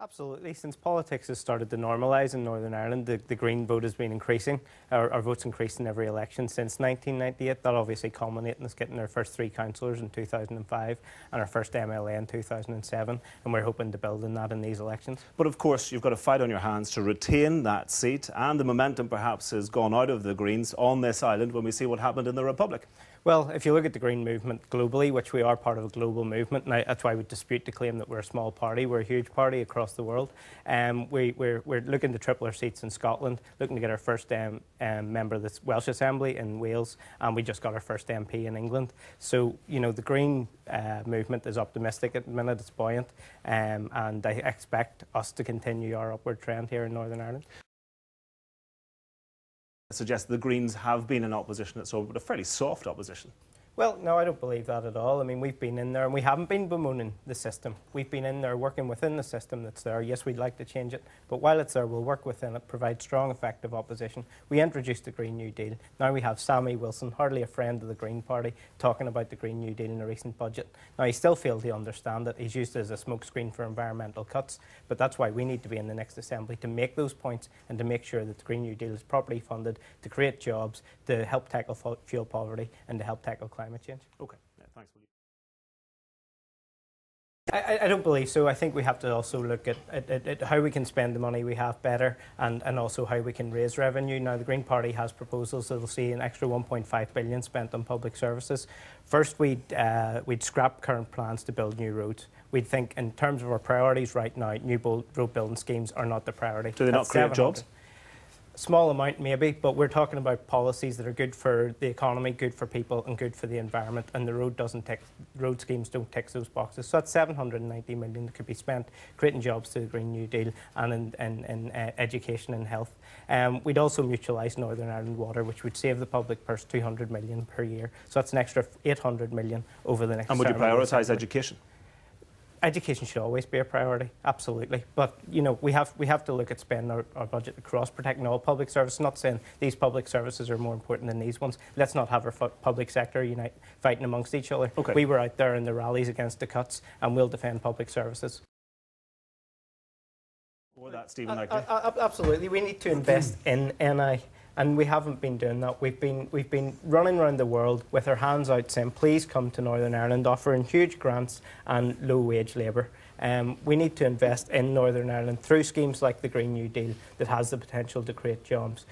Absolutely. Since politics has started to normalise in Northern Ireland, the Green vote has been increasing. Our votes increased in every election since 1998. That obviously culminated in us getting our first 3 councillors in 2005 and our first MLA in 2007. And we're hoping to build on that in these elections. But of course, you've got a fight on your hands to retain that seat, and the momentum perhaps has gone out of the Greens on this island when we see what happened in the Republic. Well, if you look at the Green movement globally, which we are part of a global movement, and that's why we dispute the claim that we're a small party. We're a huge party across the world. We're looking to triple our seats in Scotland, looking to get our first member of the Welsh Assembly in Wales, and we just got our first MP in England. So, you know, the Green movement is optimistic at the minute, it's buoyant, and I expect us to continue our upward trend here in Northern Ireland. Suggests the Greens have been in opposition at all, but a fairly soft opposition. Well, no, I don't believe that at all. I mean, we've been in there and we haven't been bemoaning the system. We've been in there working within the system that's there. Yes, we'd like to change it, but while it's there, we'll work within it, provide strong, effective opposition. We introduced the Green New Deal. Now we have Sammy Wilson, hardly a friend of the Green Party, talking about the Green New Deal in a recent budget. Now, he still failed to understand it. He's used it as a smokescreen for environmental cuts, but that's why we need to be in the next Assembly to make those points and to make sure that the Green New Deal is properly funded to create jobs, to help tackle fuel poverty and to help tackle climate change. Okay. Thanks. I don't believe so. I think we have to also look at how we can spend the money we have better and also how we can raise revenue. Now, the Green Party has proposals that will see an extra 1.5 billion spent on public services. First, we'd scrap current plans to build new roads. We'd think in terms of our priorities right now, new road building schemes are not the priority. Do they not create jobs? Small amount maybe, but we're talking about policies that are good for the economy, good for people and good for the environment, and the road schemes don't tick those boxes. So that's 790 million that could be spent creating jobs through the Green New Deal and in education and health. We'd also mutualise Northern Ireland Water, which would save the public purse 200 million per year. So that's an extra 800 million over the next term. And would you prioritise education? Education should always be a priority, absolutely. But, you know, we have to look at spending our budget across protecting all public services. Not saying these public services are more important than these ones. Let's not have our public sector unite fighting amongst each other. Okay. We were out there in the rallies against the cuts, and we'll defend public services. Or that, Stephen Agnew. Absolutely. We need to invest in NI. And we haven't been doing that. We've been running around the world with our hands out saying, please come to Northern Ireland, offering huge grants and low-wage labour. We need to invest in Northern Ireland through schemes like the Green New Deal that has the potential to create jobs.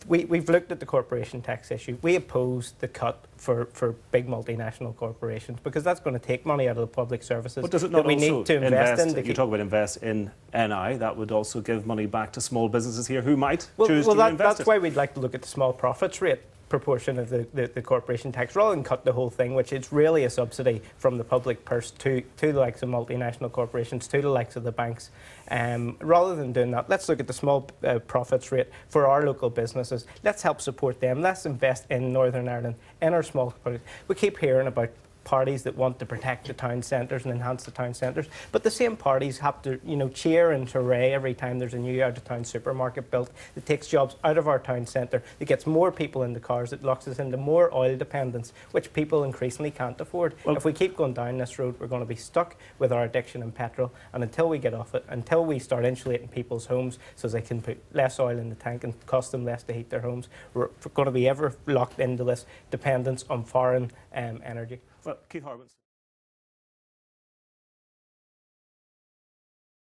We've looked at the corporation tax issue. We oppose the cut for big multinational corporations because that's going to take money out of the public services. But does it not we also need to invest in? If you talk about invest in NI, that would also give money back to small businesses here who might choose to invest that's why we'd like to look at the small profits rate proportion of the corporation tax rather than cut the whole thing, which is really a subsidy from the public purse to the likes of multinational corporations, to the likes of the banks. Rather than doing that, let's look at the small profits rate for our local businesses. Let's help support them. Let's invest in Northern Ireland, in our small products. We keep hearing about parties that want to protect the town centres and enhance the town centres, but the same parties have to, you know, cheer and hooray every time there's a new out-of-town supermarket built that takes jobs out of our town centre, that gets more people in the cars, that locks us into more oil dependence, which people increasingly can't afford. Well, if we keep going down this road, we're going to be stuck with our addiction in petrol, and until we get off it, until we start insulating people's homes so they can put less oil in the tank and cost them less to heat their homes, we're going to be ever locked into this dependence on foreign energy. Well, Keith Harwood.